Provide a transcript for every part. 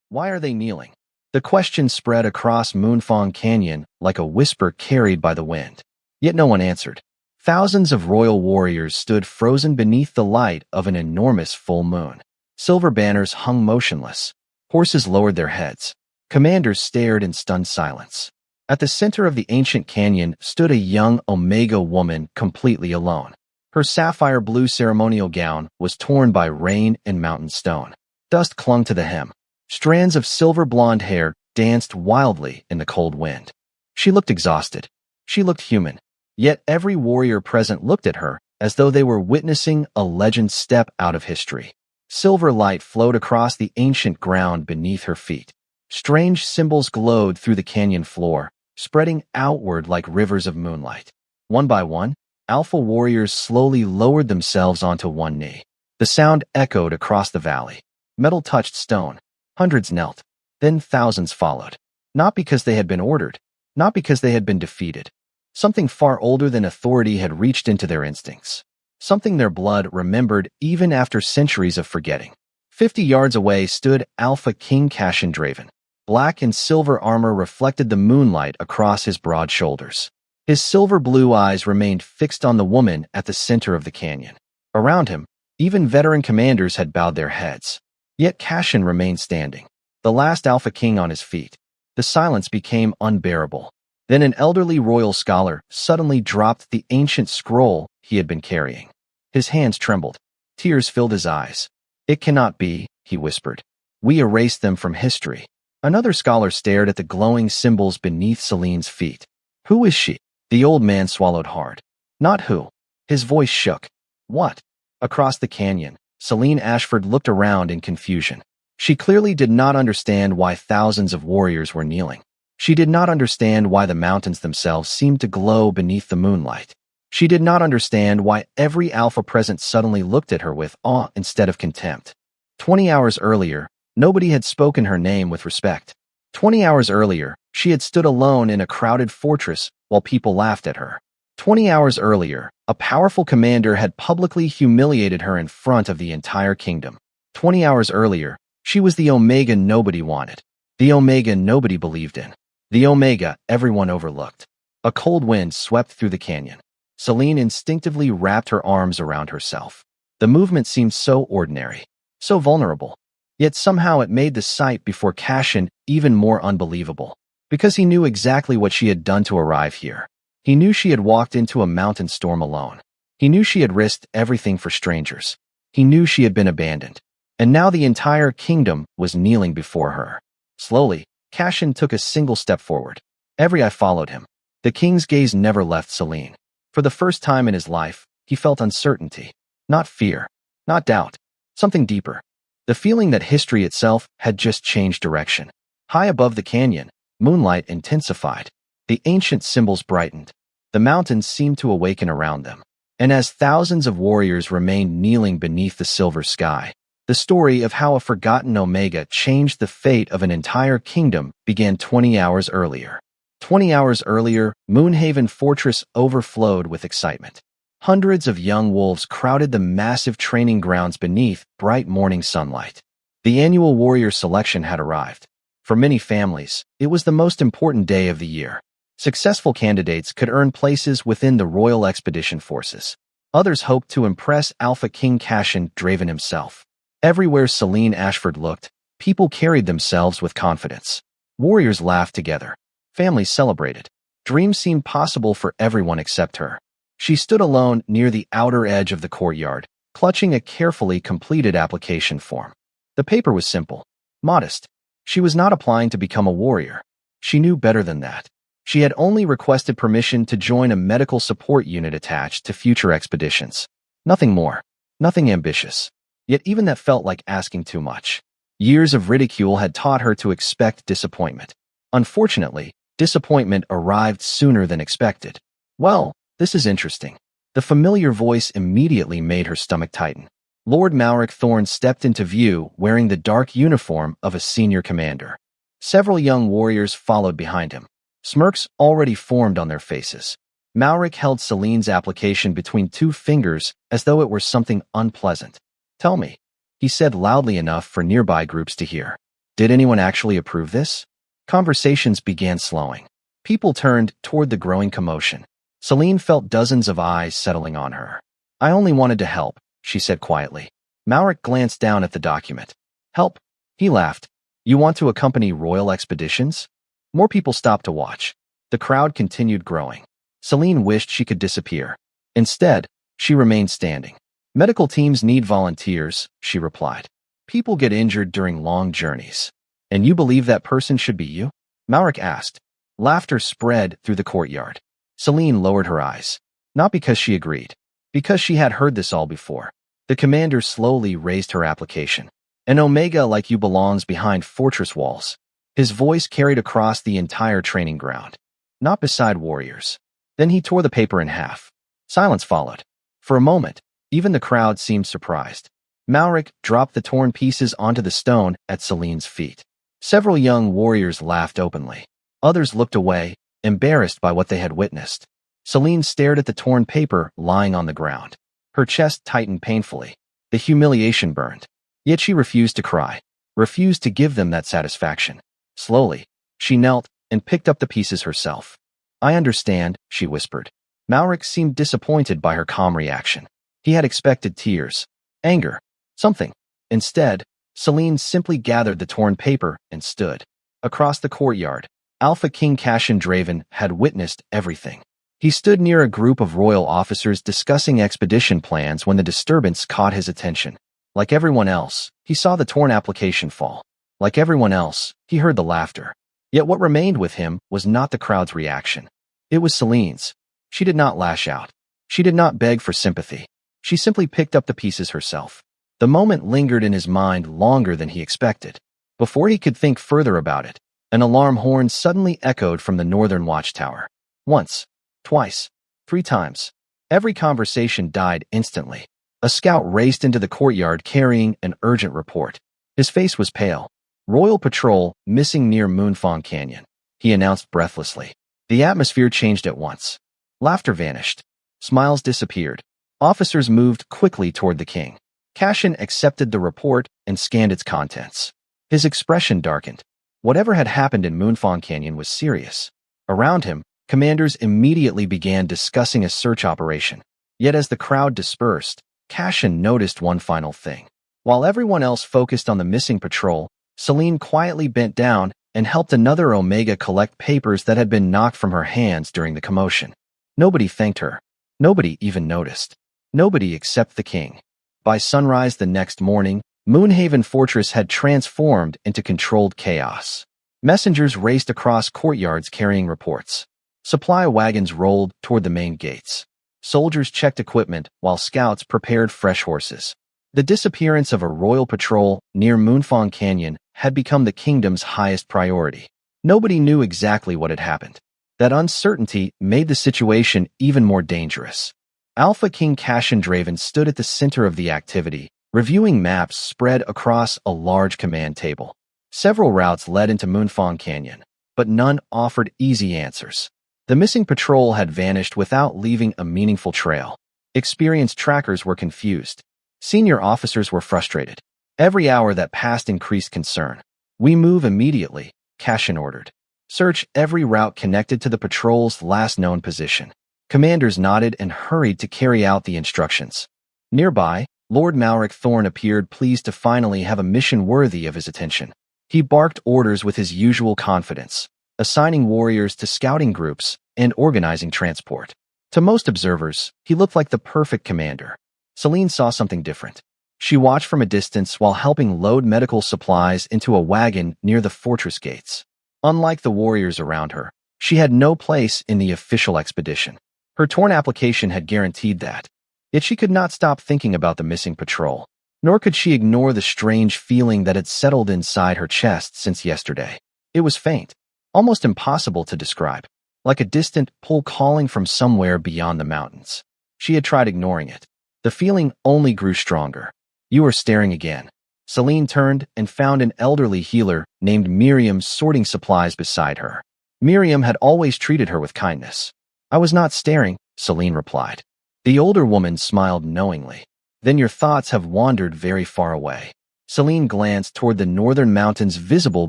Why are they kneeling? The question spread across Moonfong Canyon like a whisper carried by the wind. Yet no one answered. Thousands of royal warriors stood frozen beneath the light of an enormous full moon. Silver banners hung motionless. Horses lowered their heads. Commanders stared in stunned silence. At the center of the ancient canyon stood a young Omega woman completely alone. Her sapphire blue ceremonial gown was torn by rain and mountain stone. Dust clung to the hem. Strands of silver blonde hair danced wildly in the cold wind. She looked exhausted. She looked human. Yet every warrior present looked at her as though they were witnessing a legend step out of history. Silver light flowed across the ancient ground beneath her feet. Strange symbols glowed through the canyon floor, spreading outward like rivers of moonlight. One by one, alpha warriors slowly lowered themselves onto one knee. The sound echoed across the valley. Metal touched stone. Hundreds knelt. Then thousands followed. Not because they had been ordered. Not because they had been defeated. Something far older than authority had reached into their instincts. Something their blood remembered even after centuries of forgetting. 50 yards away stood Alpha King Cashin Draven. Black and silver armor reflected the moonlight across his broad shoulders. His silver blue eyes remained fixed on the woman at the center of the canyon. Around him, even veteran commanders had bowed their heads. Yet Cashin remained standing, the last Alpha King on his feet. The silence became unbearable. Then an elderly royal scholar suddenly dropped the ancient scroll he had been carrying. His hands trembled. Tears filled his eyes. "It cannot be," he whispered. "We erased them from history." Another scholar stared at the glowing symbols beneath Celine's feet. "Who is she?" The old man swallowed hard. "Not who." His voice shook. "What?" Across the canyon, Celine Ashford looked around in confusion. She clearly did not understand why thousands of warriors were kneeling. She did not understand why the mountains themselves seemed to glow beneath the moonlight. She did not understand why every alpha present suddenly looked at her with awe instead of contempt. 20 hours earlier, nobody had spoken her name with respect. 20 hours earlier, she had stood alone in a crowded fortress while people laughed at her. 20 hours earlier, a powerful commander had publicly humiliated her in front of the entire kingdom. 20 hours earlier, she was the Omega nobody wanted. The Omega nobody believed in. The Omega everyone overlooked. A cold wind swept through the canyon. Celine instinctively wrapped her arms around herself. The movement seemed so ordinary, so vulnerable. Yet somehow it made the sight before Cashin even more unbelievable. Because he knew exactly what she had done to arrive here. He knew she had walked into a mountain storm alone. He knew she had risked everything for strangers. He knew she had been abandoned. And now the entire kingdom was kneeling before her. Slowly, Cashin took a single step forward. Every eye followed him. The king's gaze never left Celine. For the first time in his life, he felt uncertainty. Not fear. Not doubt. Something deeper. The feeling that history itself had just changed direction. High above the canyon, moonlight intensified. The ancient symbols brightened. The mountains seemed to awaken around them. And as thousands of warriors remained kneeling beneath the silver sky, the story of how a forgotten Omega changed the fate of an entire kingdom began 20 hours earlier. 20 hours earlier, Moonhaven Fortress overflowed with excitement. Hundreds of young wolves crowded the massive training grounds beneath bright morning sunlight. The annual warrior selection had arrived. For many families, it was the most important day of the year. Successful candidates could earn places within the Royal Expedition Forces. Others hoped to impress Alpha King Cashin Draven himself. Everywhere Celine Ashford looked, people carried themselves with confidence. Warriors laughed together. Families celebrated. Dreams seemed possible for everyone except her. She stood alone near the outer edge of the courtyard, clutching a carefully completed application form. The paper was simple, modest. She was not applying to become a warrior. She knew better than that. She had only requested permission to join a medical support unit attached to future expeditions. Nothing more. Nothing ambitious. Yet even that felt like asking too much. Years of ridicule had taught her to expect disappointment. Unfortunately, disappointment arrived sooner than expected. "Well, this is interesting." The familiar voice immediately made her stomach tighten. Lord Malric Thorne stepped into view wearing the dark uniform of a senior commander. Several young warriors followed behind him. Smirks already formed on their faces. Malric held Celine's application between two fingers as though it were something unpleasant. "Tell me," he said loudly enough for nearby groups to hear. Did anyone actually approve this? Conversations began slowing. People turned toward the growing commotion. Celine felt dozens of eyes settling on her. I only wanted to help, she said quietly. Malric glanced down at the document. Help? He laughed. You want to accompany royal expeditions? More people stopped to watch. The crowd continued growing. Celine wished she could disappear. Instead, she remained standing. Medical teams need volunteers, she replied. People get injured during long journeys. And you believe that person should be you? Malric asked. Laughter spread through the courtyard. Celine lowered her eyes. Not because she agreed. Because she had heard this all before. The commander slowly raised her application. An Omega like you belongs behind fortress walls. His voice carried across the entire training ground. Not beside warriors. Then he tore the paper in half. Silence followed. For a moment, even the crowd seemed surprised. Malric dropped the torn pieces onto the stone at Celine's feet. Several young warriors laughed openly. Others looked away, embarrassed by what they had witnessed. Celine stared at the torn paper lying on the ground. Her chest tightened painfully. The humiliation burned. Yet she refused to cry, refused to give them that satisfaction. Slowly, she knelt and picked up the pieces herself. I understand, she whispered. Malric seemed disappointed by her calm reaction. He had expected tears, anger, something. Instead, Celine simply gathered the torn paper and stood. Across the courtyard, Alpha King Cassian Draven had witnessed everything. He stood near a group of royal officers discussing expedition plans when the disturbance caught his attention. Like everyone else, he saw the torn application fall. Like everyone else, he heard the laughter. Yet what remained with him was not the crowd's reaction. It was Celine's. She did not lash out. She did not beg for sympathy. She simply picked up the pieces herself. The moment lingered in his mind longer than he expected. Before he could think further about it, an alarm horn suddenly echoed from the northern watchtower. Once, twice, 3 times. Every conversation died instantly. A scout raced into the courtyard carrying an urgent report. His face was pale. Royal patrol missing near Moonfong Canyon, he announced breathlessly. The atmosphere changed at once. Laughter vanished. Smiles disappeared. Officers moved quickly toward the king. Cassian accepted the report and scanned its contents. His expression darkened. Whatever had happened in Moonfong Canyon was serious. Around him, commanders immediately began discussing a search operation. Yet as the crowd dispersed, Cassian noticed one final thing. While everyone else focused on the missing patrol, Celine quietly bent down and helped another Omega collect papers that had been knocked from her hands during the commotion. Nobody thanked her. Nobody even noticed. Nobody except the king. By sunrise the next morning, Moonhaven Fortress had transformed into controlled chaos. Messengers raced across courtyards carrying reports. Supply wagons rolled toward the main gates. Soldiers checked equipment while scouts prepared fresh horses. The disappearance of a royal patrol near Moonfong Canyon had become the kingdom's highest priority. Nobody knew exactly what had happened. That uncertainty made the situation even more dangerous. Alpha King Cassian Draven stood at the center of the activity, reviewing maps spread across a large command table. Several routes led into Moonfong Canyon, but none offered easy answers. The missing patrol had vanished without leaving a meaningful trail. Experienced trackers were confused. Senior officers were frustrated. Every hour that passed increased concern. We move immediately, Cassian ordered. Search every route connected to the patrol's last known position. Commanders nodded and hurried to carry out the instructions. Nearby, Lord Malric Thorne appeared pleased to finally have a mission worthy of his attention. He barked orders with his usual confidence, assigning warriors to scouting groups and organizing transport. To most observers, he looked like the perfect commander. Celine saw something different. She watched from a distance while helping load medical supplies into a wagon near the fortress gates. Unlike the warriors around her, she had no place in the official expedition. Her torn application had guaranteed that. Yet she could not stop thinking about the missing patrol, nor could she ignore the strange feeling that had settled inside her chest since yesterday. It was faint, almost impossible to describe, like a distant pull calling from somewhere beyond the mountains. She had tried ignoring it. The feeling only grew stronger. You are staring again. Celine turned and found an elderly healer named Miriam sorting supplies beside her. Miriam had always treated her with kindness. I was not staring, Celine replied. The older woman smiled knowingly. Then your thoughts have wandered very far away. Celine glanced toward the northern mountains visible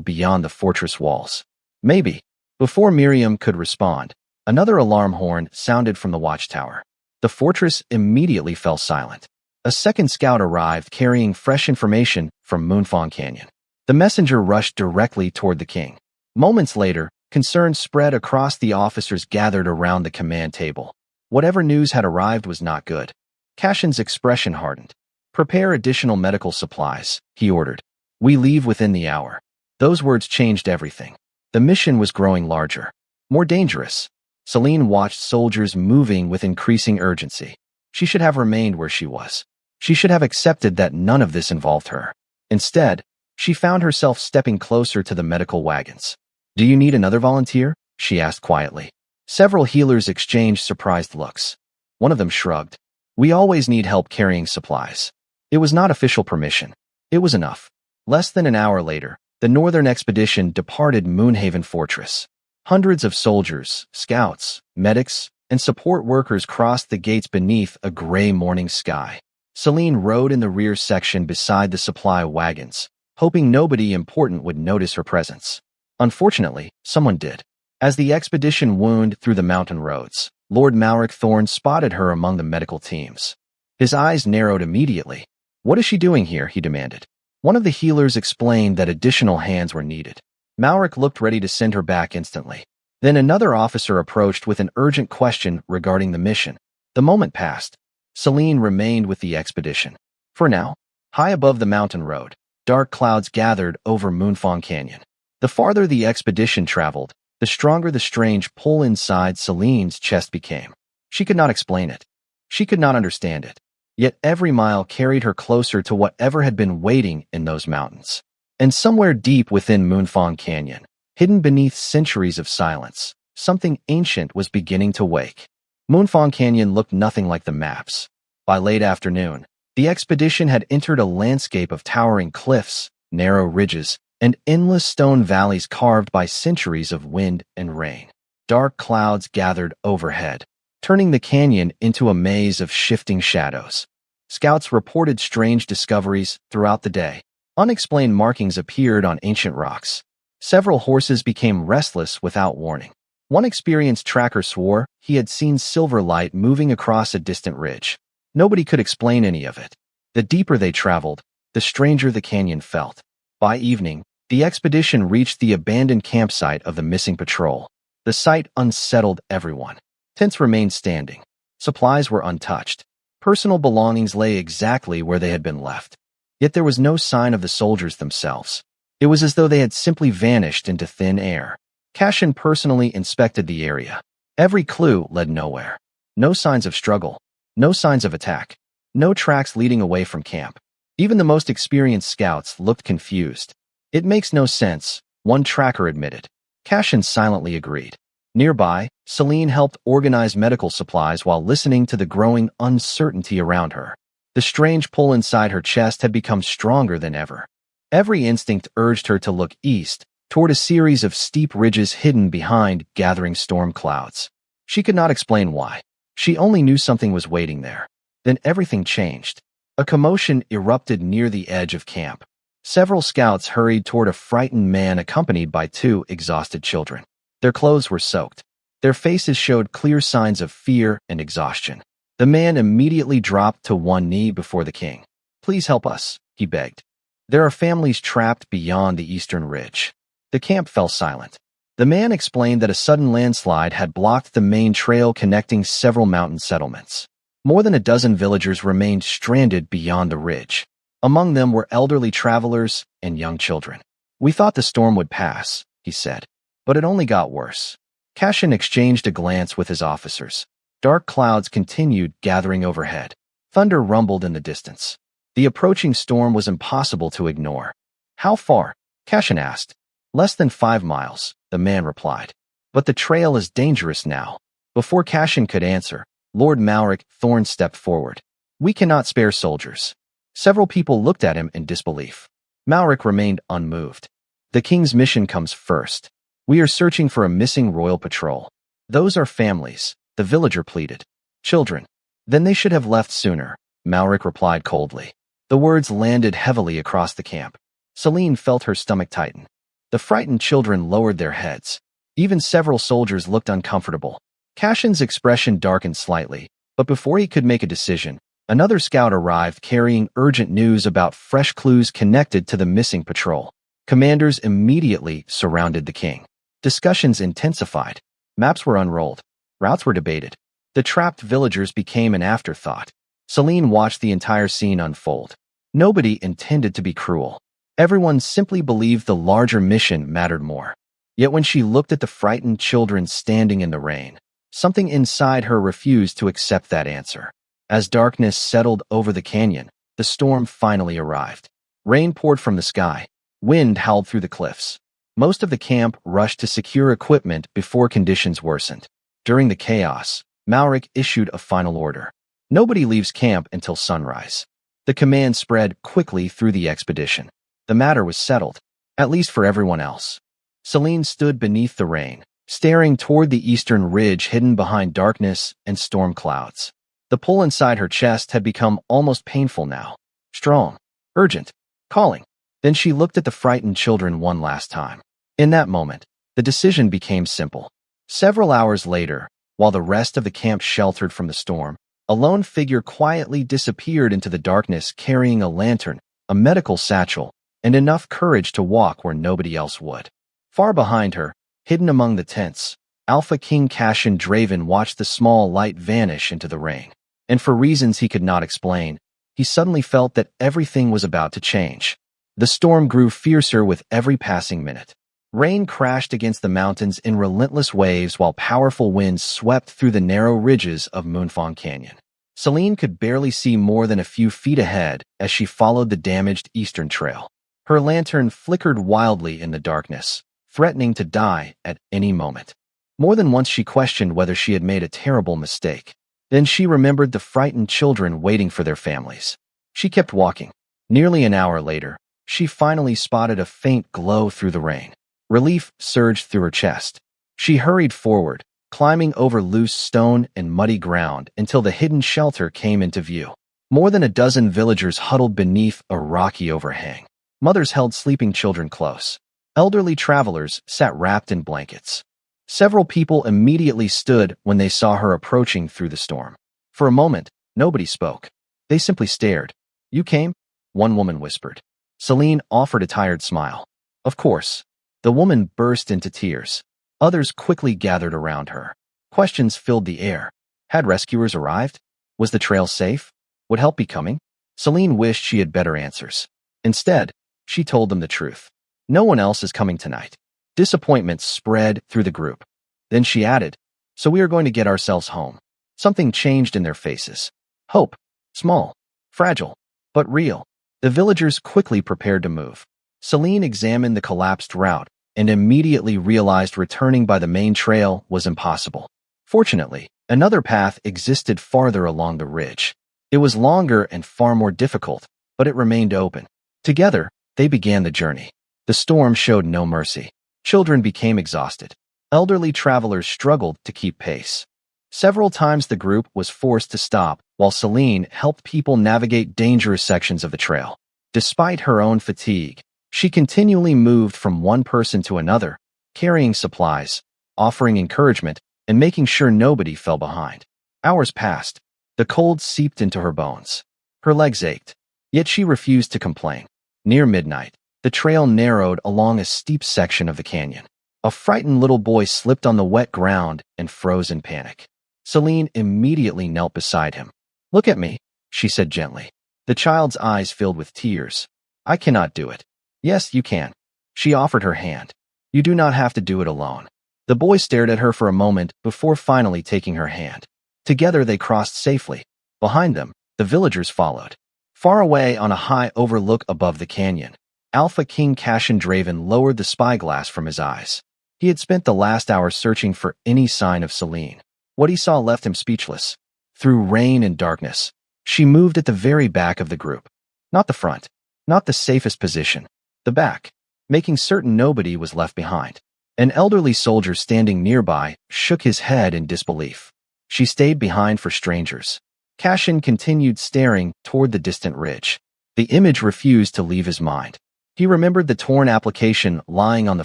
beyond the fortress walls. Maybe. Before Miriam could respond, another alarm horn sounded from the watchtower. The fortress immediately fell silent. A second scout arrived carrying fresh information from Moonfong Canyon. The messenger rushed directly toward the king. Moments later, concern spread across the officers gathered around the command table. Whatever news had arrived was not good. Cashin's expression hardened. "Prepare additional medical supplies," he ordered. "We leave within the hour." Those words changed everything. The mission was growing larger, more dangerous. Celine watched soldiers moving with increasing urgency. She should have remained where she was. She should have accepted that none of this involved her. Instead, she found herself stepping closer to the medical wagons. "Do you need another volunteer?" she asked quietly. Several healers exchanged surprised looks. One of them shrugged. "We always need help carrying supplies." It was not official permission. It was enough. Less than an hour later, the Northern Expedition departed Moonhaven Fortress. Hundreds of soldiers, scouts, medics, and support workers crossed the gates beneath a gray morning sky. Celine rode in the rear section beside the supply wagons, hoping nobody important would notice her presence. Unfortunately, someone did. As the expedition wound through the mountain roads, Lord Malric Thorne spotted her among the medical teams. His eyes narrowed immediately. "What is she doing here?" he demanded. One of the healers explained that additional hands were needed. Malric looked ready to send her back instantly. Then another officer approached with an urgent question regarding the mission. The moment passed. Celine remained with the expedition. For now, high above the mountain road, dark clouds gathered over Moonfong Canyon. The farther the expedition traveled, the stronger the strange pull inside Celine's chest became. She could not explain it. She could not understand it. Yet every mile carried her closer to whatever had been waiting in those mountains. And somewhere deep within Moonfong Canyon, hidden beneath centuries of silence, something ancient was beginning to wake. Moonfong Canyon looked nothing like the maps. By late afternoon, the expedition had entered a landscape of towering cliffs, narrow ridges, and endless stone valleys carved by centuries of wind and rain. Dark clouds gathered overhead, turning the canyon into a maze of shifting shadows. Scouts reported strange discoveries throughout the day. Unexplained markings appeared on ancient rocks. Several horses became restless without warning. One experienced tracker swore he had seen silver light moving across a distant ridge. Nobody could explain any of it. The deeper they traveled, the stranger the canyon felt. By evening, the expedition reached the abandoned campsite of the missing patrol. The sight unsettled everyone. Tents remained standing. Supplies were untouched. Personal belongings lay exactly where they had been left. Yet there was no sign of the soldiers themselves. It was as though they had simply vanished into thin air. Cashin personally inspected the area. Every clue led nowhere. No signs of struggle. No signs of attack. No tracks leading away from camp. Even the most experienced scouts looked confused. "It makes no sense," one tracker admitted. Cashin silently agreed. Nearby, Celine helped organize medical supplies while listening to the growing uncertainty around her. The strange pull inside her chest had become stronger than ever. Every instinct urged her to look east, toward a series of steep ridges hidden behind gathering storm clouds. She could not explain why. She only knew something was waiting there. Then everything changed. A commotion erupted near the edge of camp. Several scouts hurried toward a frightened man accompanied by two exhausted children. Their clothes were soaked. Their faces showed clear signs of fear and exhaustion. The man immediately dropped to one knee before the king. "Please help us," he begged. "There are families trapped beyond the eastern ridge." The camp fell silent. The man explained that a sudden landslide had blocked the main trail connecting several mountain settlements. More than a dozen villagers remained stranded beyond the ridge. Among them were elderly travelers and young children. "We thought the storm would pass," he said, "but it only got worse." Cashin exchanged a glance with his officers. Dark clouds continued gathering overhead. Thunder rumbled in the distance. The approaching storm was impossible to ignore. "How far?" Cashin asked. "Less than 5 miles," the man replied. "But the trail is dangerous now." Before Cashin could answer, Lord Malric Thorne stepped forward. "We cannot spare soldiers." Several people looked at him in disbelief. Malric remained unmoved. "The king's mission comes first. We are searching for a missing royal patrol. Those are families," the villager pleaded. "Children. Then they should have left sooner," Malric replied coldly. The words landed heavily across the camp. Celine felt her stomach tighten. The frightened children lowered their heads. Even several soldiers looked uncomfortable. Cashin's expression darkened slightly, but before he could make a decision, another scout arrived carrying urgent news about fresh clues connected to the missing patrol. Commanders immediately surrounded the king. Discussions intensified. Maps were unrolled. Routes were debated. The trapped villagers became an afterthought. Celine watched the entire scene unfold. Nobody intended to be cruel. Everyone simply believed the larger mission mattered more. Yet when she looked at the frightened children standing in the rain, something inside her refused to accept that answer. As darkness settled over the canyon, the storm finally arrived. Rain poured from the sky. Wind howled through the cliffs. Most of the camp rushed to secure equipment before conditions worsened. During the chaos, Malric issued a final order. Nobody leaves camp until sunrise. The command spread quickly through the expedition. The matter was settled, at least for everyone else. Celine stood beneath the rain, staring toward the eastern ridge hidden behind darkness and storm clouds. The pull inside her chest had become almost painful now. Strong, urgent, calling. Then she looked at the frightened children one last time. In that moment, the decision became simple. Several hours later, while the rest of the camp sheltered from the storm, a lone figure quietly disappeared into the darkness carrying a lantern, a medical satchel, and enough courage to walk where nobody else would. Far behind her, hidden among the tents, Alpha King Cashin Draven watched the small light vanish into the rain. And for reasons he could not explain, he suddenly felt that everything was about to change. The storm grew fiercer with every passing minute. Rain crashed against the mountains in relentless waves while powerful winds swept through the narrow ridges of Moonfong Canyon. Celine could barely see more than a few feet ahead as she followed the damaged eastern trail. Her lantern flickered wildly in the darkness, threatening to die at any moment. More than once she questioned whether she had made a terrible mistake. Then she remembered the frightened children waiting for their families. She kept walking. Nearly an hour later, she finally spotted a faint glow through the rain. Relief surged through her chest. She hurried forward, climbing over loose stone and muddy ground until the hidden shelter came into view. More than a dozen villagers huddled beneath a rocky overhang. Mothers held sleeping children close. Elderly travelers sat wrapped in blankets. Several people immediately stood when they saw her approaching through the storm. For a moment, nobody spoke. They simply stared. "You came?" one woman whispered. Celine offered a tired smile. "Of course." The woman burst into tears. Others quickly gathered around her. Questions filled the air. Had rescuers arrived? Was the trail safe? Would help be coming? Celine wished she had better answers. Instead, she told them the truth. No one else is coming tonight. Disappointment spread through the group. Then she added, "So we are going to get ourselves home." Something changed in their faces. Hope. Small. Fragile. But real. The villagers quickly prepared to move. Celine examined the collapsed route and immediately realized returning by the main trail was impossible. Fortunately, another path existed farther along the ridge. It was longer and far more difficult, but it remained open. Together, they began the journey. The storm showed no mercy. Children became exhausted. Elderly travelers struggled to keep pace. Several times the group was forced to stop, while Celine helped people navigate dangerous sections of the trail. Despite her own fatigue, she continually moved from one person to another, carrying supplies, offering encouragement, and making sure nobody fell behind. Hours passed. The cold seeped into her bones. Her legs ached, yet she refused to complain. Near midnight, the trail narrowed along a steep section of the canyon. A frightened little boy slipped on the wet ground and froze in panic. Celine immediately knelt beside him. "Look at me," she said gently. The child's eyes filled with tears. "I cannot do it." "Yes, you can." She offered her hand. "You do not have to do it alone." The boy stared at her for a moment before finally taking her hand. Together they crossed safely. Behind them, the villagers followed. Far away on a high overlook above the canyon, Alpha King Cashin Draven lowered the spyglass from his eyes. He had spent the last hour searching for any sign of Celine. What he saw left him speechless. Through rain and darkness, she moved at the very back of the group. Not the front, not the safest position, the back, making certain nobody was left behind. An elderly soldier standing nearby shook his head in disbelief. She stayed behind for strangers. Cashin continued staring toward the distant ridge. The image refused to leave his mind. He remembered the torn application lying on the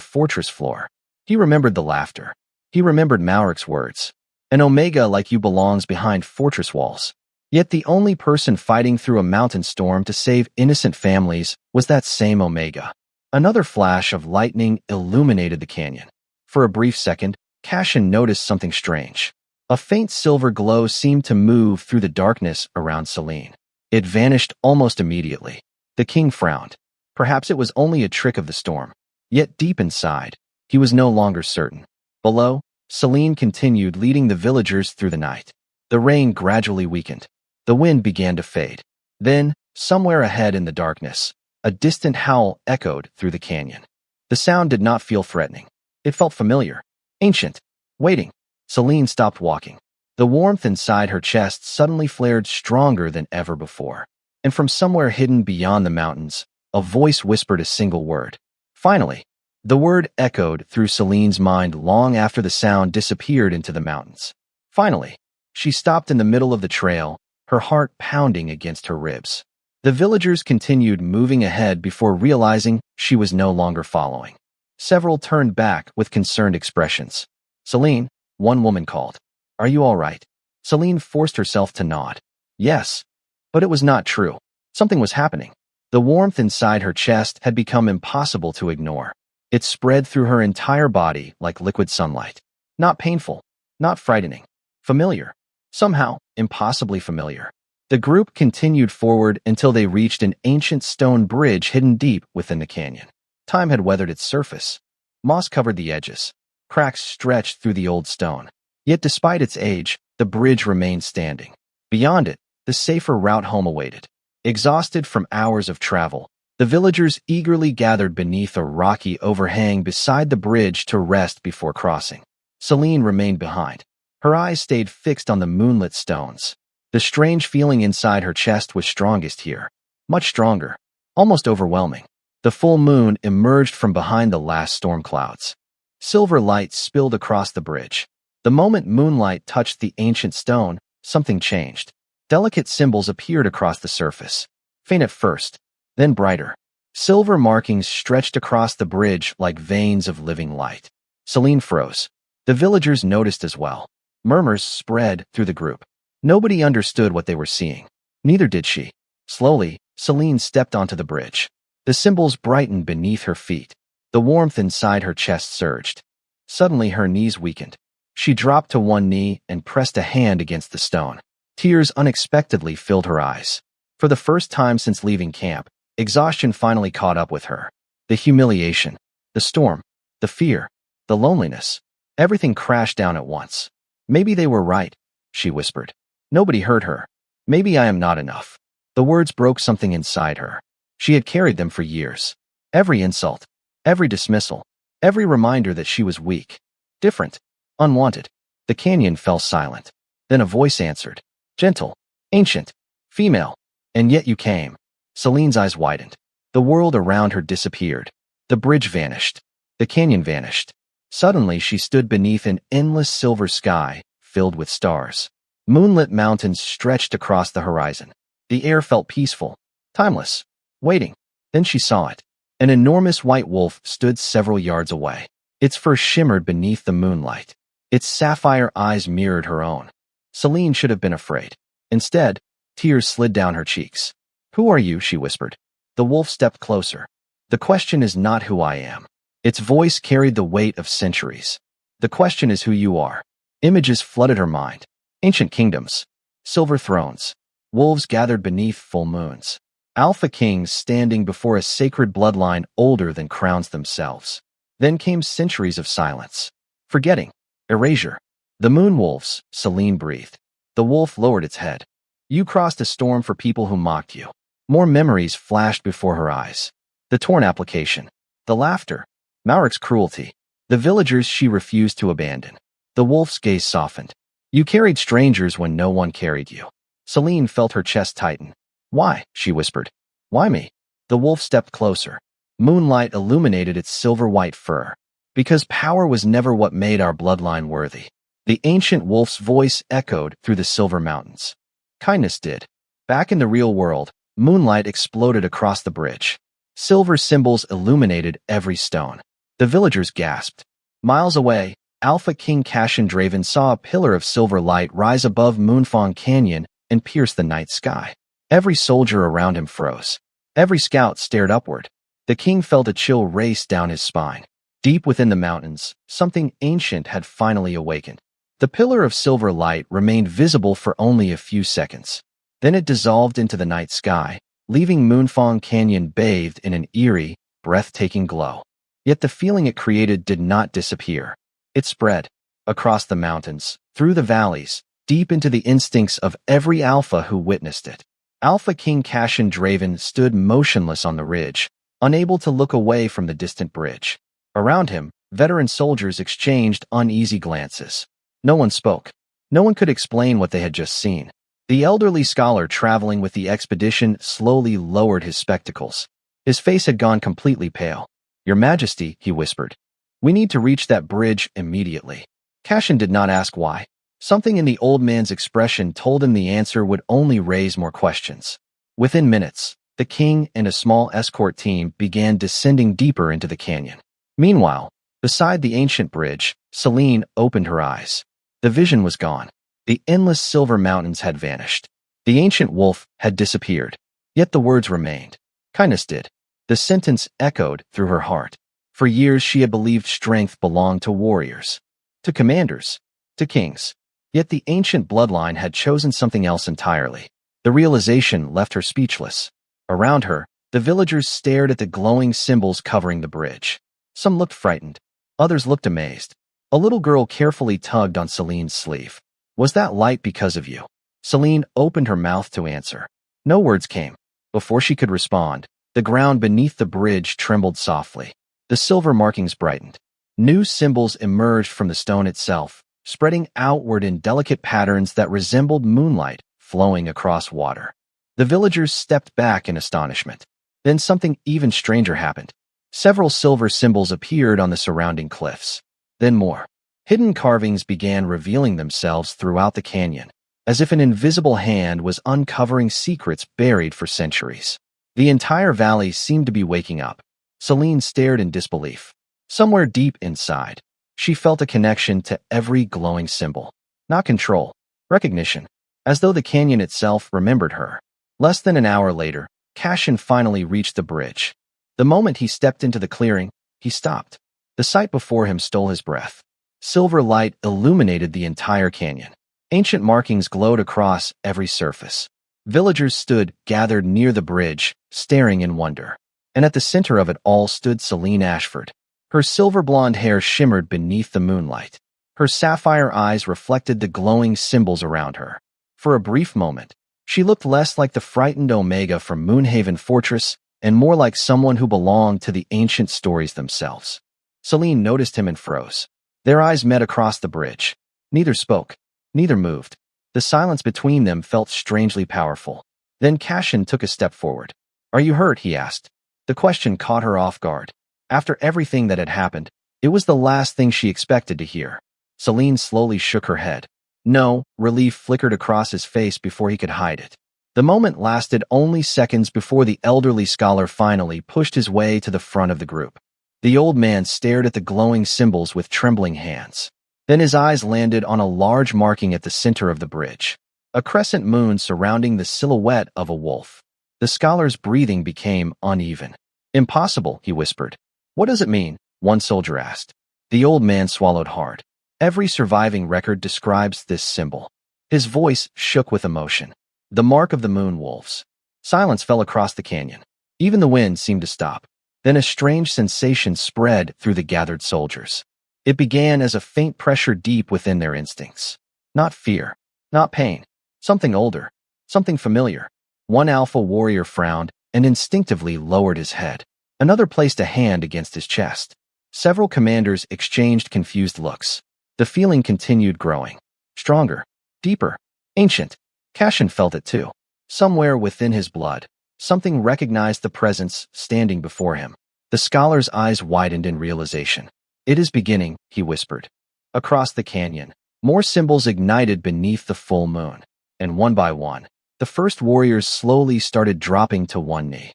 fortress floor. He remembered the laughter. He remembered Mauric's words. An omega like you belongs behind fortress walls. Yet the only person fighting through a mountain storm to save innocent families was that same omega. Another flash of lightning illuminated the canyon. For a brief second, Cassian noticed something strange. A faint silver glow seemed to move through the darkness around Selene. It vanished almost immediately. The king frowned. Perhaps it was only a trick of the storm. Yet deep inside, he was no longer certain. Below, Selene continued leading the villagers through the night. The rain gradually weakened. The wind began to fade. Then, somewhere ahead in the darkness, a distant howl echoed through the canyon. The sound did not feel threatening. It felt familiar, ancient, waiting. Selene stopped walking. The warmth inside her chest suddenly flared stronger than ever before. And from somewhere hidden beyond the mountains, a voice whispered a single word. Finally, the word echoed through Selene's mind long after the sound disappeared into the mountains. Finally, she stopped in the middle of the trail, her heart pounding against her ribs. The villagers continued moving ahead before realizing she was no longer following. Several turned back with concerned expressions. Selene, one woman called. Are you all right? Selene forced herself to nod. Yes. But it was not true. Something was happening. The warmth inside her chest had become impossible to ignore. It spread through her entire body like liquid sunlight. Not painful, not frightening. Familiar. Somehow, impossibly familiar. The group continued forward until they reached an ancient stone bridge hidden deep within the canyon. Time had weathered its surface. Moss covered the edges. Cracks stretched through the old stone. Yet despite its age, the bridge remained standing. Beyond it, the safer route home awaited. Exhausted from hours of travel, the villagers eagerly gathered beneath a rocky overhang beside the bridge to rest before crossing. Selene remained behind. Her eyes stayed fixed on the moonlit stones. The strange feeling inside her chest was strongest here. Much stronger. Almost overwhelming. The full moon emerged from behind the last storm clouds. Silver light spilled across the bridge. The moment moonlight touched the ancient stone, something changed. Delicate symbols appeared across the surface. Faint at first, then brighter. Silver markings stretched across the bridge like veins of living light. Selene froze. The villagers noticed as well. Murmurs spread through the group. Nobody understood what they were seeing. Neither did she. Slowly, Selene stepped onto the bridge. The symbols brightened beneath her feet. The warmth inside her chest surged. Suddenly her knees weakened. She dropped to one knee and pressed a hand against the stone. Tears unexpectedly filled her eyes. For the first time since leaving camp, exhaustion finally caught up with her. The humiliation, the storm, the fear, the loneliness, everything crashed down at once. Maybe they were right, she whispered. Nobody heard her. Maybe I am not enough. The words broke something inside her. She had carried them for years. Every insult, every dismissal, every reminder that she was weak, different, unwanted. The canyon fell silent. Then a voice answered. Gentle, ancient, female. And yet you came. Selene's eyes widened. The world around her disappeared. The bridge vanished. The canyon vanished. Suddenly she stood beneath an endless silver sky filled with stars. Moonlit mountains stretched across the horizon. The air felt peaceful, timeless, waiting. Then she saw it. An enormous white wolf stood several yards away. Its fur shimmered beneath the moonlight. Its sapphire eyes mirrored her own. Selene should have been afraid. Instead, tears slid down her cheeks. Who are you? She whispered. The wolf stepped closer. The question is not who I am. Its voice carried the weight of centuries. The question is who you are. Images flooded her mind. Ancient kingdoms. Silver thrones. Wolves gathered beneath full moons. Alpha kings standing before a sacred bloodline older than crowns themselves. Then came centuries of silence. Forgetting. Erasure. The moon wolves, Selene breathed. The wolf lowered its head. You crossed a storm for people who mocked you. More memories flashed before her eyes. The torn application. The laughter. Mauric's cruelty. The villagers she refused to abandon. The wolf's gaze softened. You carried strangers when no one carried you. Selene felt her chest tighten. Why? She whispered. Why me? The wolf stepped closer. Moonlight illuminated its silver-white fur. Because power was never what made our bloodline worthy. The ancient wolf's voice echoed through the silver mountains. Kindness did. Back in the real world, Moonlight exploded across the bridge. Silver symbols illuminated every stone. The villagers gasped. Miles away, Alpha King Cashin Draven saw a pillar of silver light rise above Moonfang Canyon and pierce the night sky. Every soldier around him froze. Every scout stared upward. The king felt a chill race down his spine. Deep within the mountains, something ancient had finally awakened. The pillar of silver light remained visible for only a few seconds. Then it dissolved into the night sky, leaving Moonfang Canyon bathed in an eerie, breathtaking glow. Yet the feeling it created did not disappear. It spread across the mountains, through the valleys, deep into the instincts of every alpha who witnessed it. Alpha King Cashin Draven stood motionless on the ridge, unable to look away from the distant bridge. Around him, veteran soldiers exchanged uneasy glances. No one spoke. No one could explain what they had just seen. The elderly scholar traveling with the expedition slowly lowered his spectacles. His face had gone completely pale. "Your Majesty," he whispered, "we need to reach that bridge immediately." Cashin did not ask why. Something in the old man's expression told him the answer would only raise more questions. Within minutes, the king and a small escort team began descending deeper into the canyon. Meanwhile, beside the ancient bridge, Celine opened her eyes. The vision was gone. The endless silver mountains had vanished. The ancient wolf had disappeared. Yet the words remained. Kindness did. The sentence echoed through her heart. For years she had believed strength belonged to warriors, to commanders, to kings. Yet the ancient bloodline had chosen something else entirely. The realization left her speechless. Around her, the villagers stared at the glowing symbols covering the bridge. Some looked frightened. Others looked amazed. A little girl carefully tugged on Celine's sleeve. "Was that light because of you?" Celine opened her mouth to answer. No words came. Before she could respond, the ground beneath the bridge trembled softly. The silver markings brightened. New symbols emerged from the stone itself, spreading outward in delicate patterns that resembled moonlight flowing across water. The villagers stepped back in astonishment. Then something even stranger happened. Several silver symbols appeared on the surrounding cliffs. Then more. Hidden carvings began revealing themselves throughout the canyon, as if an invisible hand was uncovering secrets buried for centuries. The entire valley seemed to be waking up. Celine stared in disbelief. Somewhere deep inside, she felt a connection to every glowing symbol. Not control, recognition, as though the canyon itself remembered her. Less than an hour later, Cashin finally reached the bridge. The moment he stepped into the clearing, he stopped. The sight before him stole his breath. Silver light illuminated the entire canyon. Ancient markings glowed across every surface. Villagers stood gathered near the bridge, staring in wonder. And at the center of it all stood Celine Ashford. Her silver blonde hair shimmered beneath the moonlight. Her sapphire eyes reflected the glowing symbols around her. For a brief moment, she looked less like the frightened Omega from Moonhaven Fortress and more like someone who belonged to the ancient stories themselves. Celine noticed him and froze. Their eyes met across the bridge. Neither spoke. Neither moved. The silence between them felt strangely powerful. Then Cashin took a step forward. "Are you hurt?" he asked. The question caught her off guard. After everything that had happened, it was the last thing she expected to hear. Celine slowly shook her head. No, relief flickered across his face before he could hide it. The moment lasted only seconds before the elderly scholar finally pushed his way to the front of the group. The old man stared at the glowing symbols with trembling hands. Then his eyes landed on a large marking at the center of the bridge. A crescent moon surrounding the silhouette of a wolf. The scholar's breathing became uneven. "Impossible," he whispered. "What does it mean?" one soldier asked. The old man swallowed hard. "Every surviving record describes this symbol." His voice shook with emotion. "The mark of the moon wolves." Silence fell across the canyon. Even the wind seemed to stop. Then a strange sensation spread through the gathered soldiers. It began as a faint pressure deep within their instincts. Not fear, not pain, something older, something familiar. One alpha warrior frowned and instinctively lowered his head. Another placed a hand against his chest. Several commanders exchanged confused looks. The feeling continued growing. Stronger, deeper, ancient. Cashin felt it too. Somewhere within his blood, something recognized the presence standing before him. The scholar's eyes widened in realization. "It is beginning," he whispered. Across the canyon, more symbols ignited beneath the full moon. And one by one, The first warriors slowly started dropping to one knee.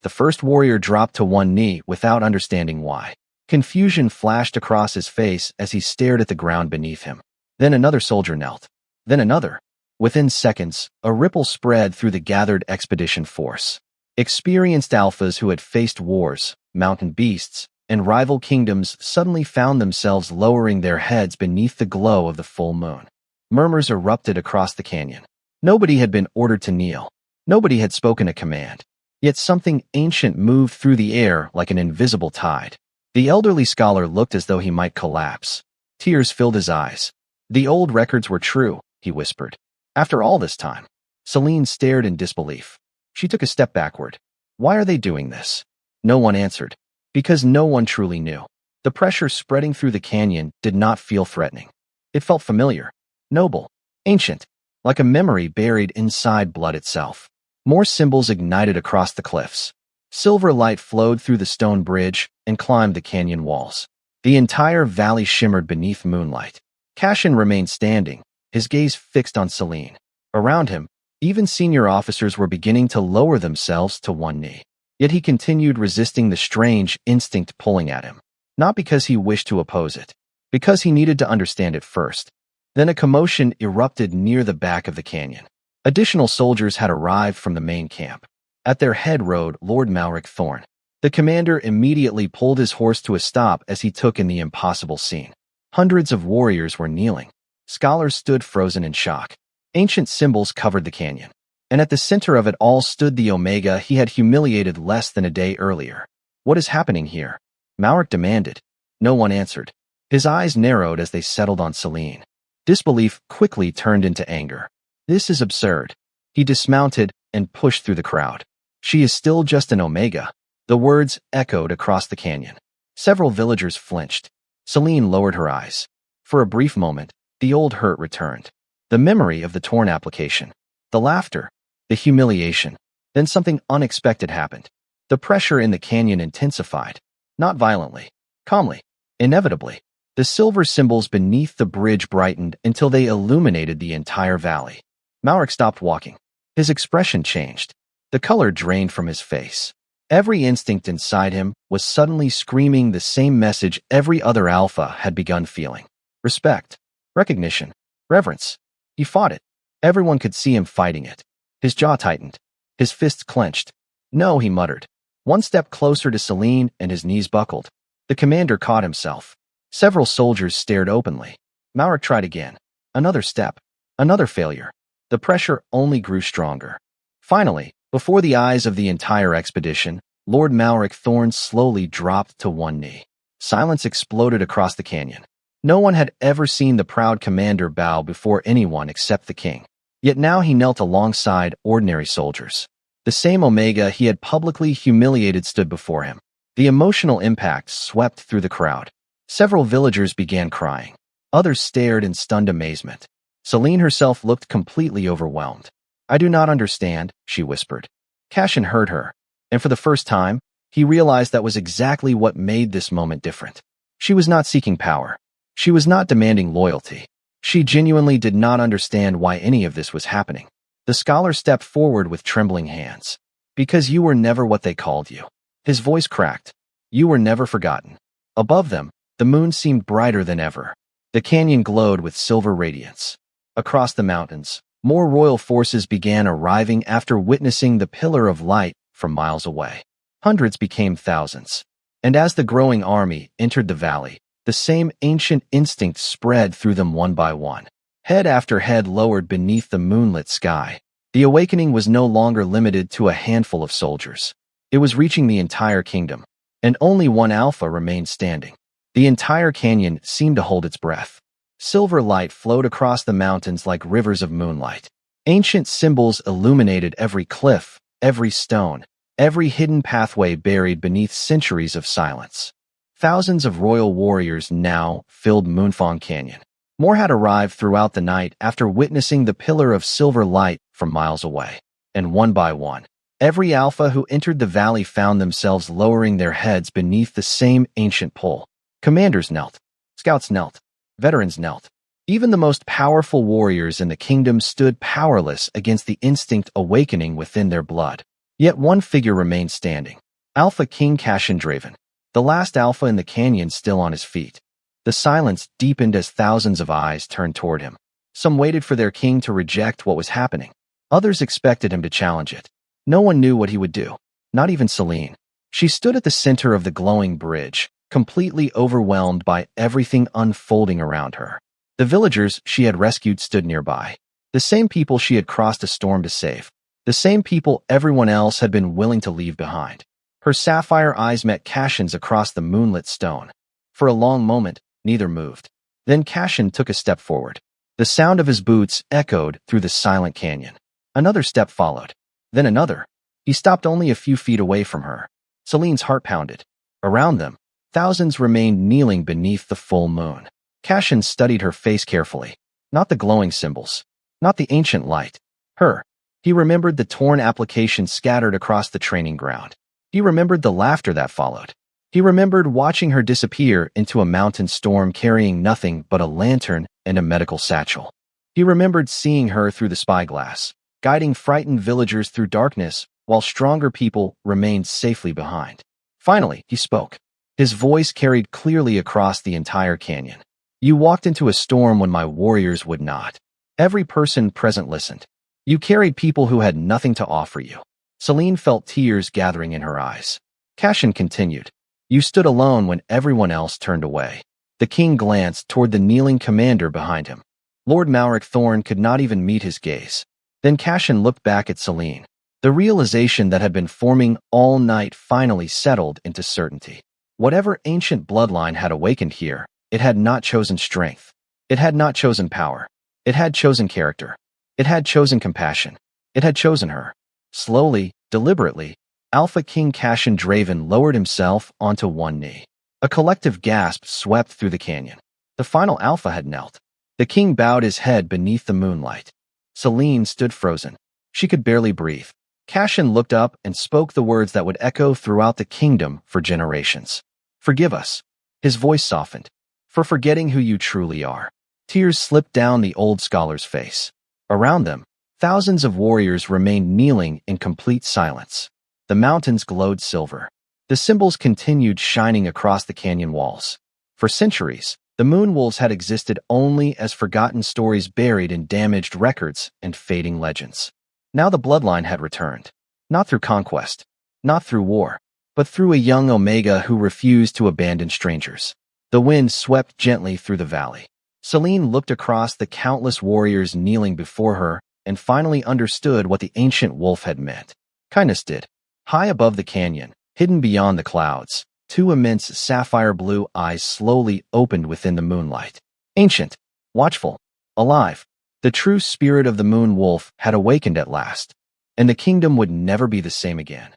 The first warrior dropped to one knee without understanding why. Confusion flashed across his face as he stared at the ground beneath him. Then another soldier knelt. Then another. Within seconds, a ripple spread through the gathered expedition force. Experienced alphas who had faced wars, mountain beasts, and rival kingdoms suddenly found themselves lowering their heads beneath the glow of the full moon. Murmurs erupted across the canyon. Nobody had been ordered to kneel. Nobody had spoken a command. Yet something ancient moved through the air like an invisible tide. The elderly scholar looked as though he might collapse. Tears filled his eyes. The old records were true, he whispered. After all this time. Celine stared in disbelief. She took a step backward. Why are they doing this? No one answered. Because no one truly knew. The pressure spreading through the canyon did not feel threatening. It felt familiar, noble, ancient, like a memory buried inside blood itself. More symbols ignited across the cliffs. Silver light flowed through the stone bridge and climbed the canyon walls. The entire valley shimmered beneath moonlight. Cashin remained standing, his gaze fixed on Celine. Around him, even senior officers were beginning to lower themselves to one knee. Yet he continued resisting the strange instinct pulling at him. Not because he wished to oppose it, because he needed to understand it first. Then a commotion erupted near the back of the canyon. Additional soldiers had arrived from the main camp. At their head rode Lord Malric Thorn. The commander immediately pulled his horse to a stop as he took in the impossible scene. Hundreds of warriors were kneeling. Scholars stood frozen in shock. Ancient symbols covered the canyon. And at the center of it all stood the Omega he had humiliated less than a day earlier. What is happening here? Malric demanded. No one answered. His eyes narrowed as they settled on Celine. Disbelief quickly turned into anger. This is absurd. He dismounted and pushed through the crowd. She is still just an Omega. The words echoed across the canyon. Several villagers flinched. Celine lowered her eyes. For a brief moment, the old hurt returned. The memory of the torn application. The laughter. The humiliation. Then something unexpected happened. The pressure in the canyon intensified. Not violently. Calmly. Inevitably. The silver symbols beneath the bridge brightened until they illuminated the entire valley. Malric stopped walking. His expression changed. The color drained from his face. Every instinct inside him was suddenly screaming the same message every other alpha had begun feeling. Respect. Recognition. Reverence. He fought it. Everyone could see him fighting it. His jaw tightened. His fists clenched. No, he muttered. One step closer to Celine and his knees buckled. The commander caught himself. Several soldiers stared openly. Malric tried again. Another step. Another failure. The pressure only grew stronger. Finally, before the eyes of the entire expedition, Lord Malric Thorn slowly dropped to one knee. Silence exploded across the canyon. No one had ever seen the proud commander bow before anyone except the king. Yet now he knelt alongside ordinary soldiers. The same Omega he had publicly humiliated stood before him. The emotional impact swept through the crowd. Several villagers began crying. Others stared in stunned amazement. Celine herself looked completely overwhelmed. I do not understand, she whispered. Cashin heard her, and for the first time, he realized that was exactly what made this moment different. She was not seeking power. She was not demanding loyalty. She genuinely did not understand why any of this was happening. The scholar stepped forward with trembling hands. Because you were never what they called you. His voice cracked. You were never forgotten. Above them, the moon seemed brighter than ever. The canyon glowed with silver radiance. Across the mountains, more royal forces began arriving after witnessing the pillar of light from miles away. Hundreds became thousands. And as the growing army entered the valley, the same ancient instinct spread through them one by one. Head after head lowered beneath the moonlit sky. The awakening was no longer limited to a handful of soldiers. It was reaching the entire kingdom, and only one alpha remained standing. The entire canyon seemed to hold its breath. Silver light flowed across the mountains like rivers of moonlight. Ancient symbols illuminated every cliff, every stone, every hidden pathway buried beneath centuries of silence. Thousands of royal warriors now filled Moonfang Canyon. More had arrived throughout the night after witnessing the pillar of silver light from miles away. And one by one, every alpha who entered the valley found themselves lowering their heads beneath the same ancient pull. Commanders knelt. Scouts knelt. Veterans knelt. Even the most powerful warriors in the kingdom stood powerless against the instinct awakening within their blood. Yet one figure remained standing. Alpha King Cashindraven, the last alpha in the canyon, still on his feet. The silence deepened as thousands of eyes turned toward him. Some waited for their king to reject what was happening. Others expected him to challenge it. No one knew what he would do, not even Celine. She stood at the center of the glowing bridge, completely overwhelmed by everything unfolding around her. The villagers she had rescued stood nearby. The same people she had crossed a storm to save. The same people everyone else had been willing to leave behind. Her sapphire eyes met Cashin's across the moonlit stone. For a long moment, neither moved. Then Cashin took a step forward. The sound of his boots echoed through the silent canyon. Another step followed. Then another. He stopped only a few feet away from her. Celine's heart pounded. Around them, thousands remained kneeling beneath the full moon. Cashin studied her face carefully. Not the glowing symbols. Not the ancient light. Her. He remembered the torn applications scattered across the training ground. He remembered the laughter that followed. He remembered watching her disappear into a mountain storm carrying nothing but a lantern and a medical satchel. He remembered seeing her through the spyglass, guiding frightened villagers through darkness while stronger people remained safely behind. Finally, he spoke. His voice carried clearly across the entire canyon. You walked into a storm when my warriors would not. Every person present listened. You carried people who had nothing to offer you. Celine felt tears gathering in her eyes. Cashin continued. You stood alone when everyone else turned away. The king glanced toward the kneeling commander behind him. Lord Malric Thorn could not even meet his gaze. Then Cashin looked back at Celine. The realization that had been forming all night finally settled into certainty. Whatever ancient bloodline had awakened here, it had not chosen strength. It had not chosen power. It had chosen character. It had chosen compassion. It had chosen her. Slowly, deliberately, Alpha King Cashindraven lowered himself onto one knee. A collective gasp swept through the canyon. The final alpha had knelt. The king bowed his head beneath the moonlight. Celine stood frozen. She could barely breathe. Cashin looked up and spoke the words that would echo throughout the kingdom for generations. Forgive us. His voice softened. For forgetting who you truly are. Tears slipped down the old scholar's face. Around them, thousands of warriors remained kneeling in complete silence. The mountains glowed silver. The symbols continued shining across the canyon walls. For centuries, the moon wolves had existed only as forgotten stories buried in damaged records and fading legends. Now the bloodline had returned. Not through conquest, not through war, but through a young Omega who refused to abandon strangers. The wind swept gently through the valley. Celine looked across the countless warriors kneeling before her and finally understood what the ancient wolf had meant. Kindness did. High above the canyon, hidden beyond the clouds, two immense sapphire blue eyes slowly opened within the moonlight. Ancient, watchful, alive, the true spirit of the moon wolf had awakened at last, and the kingdom would never be the same again.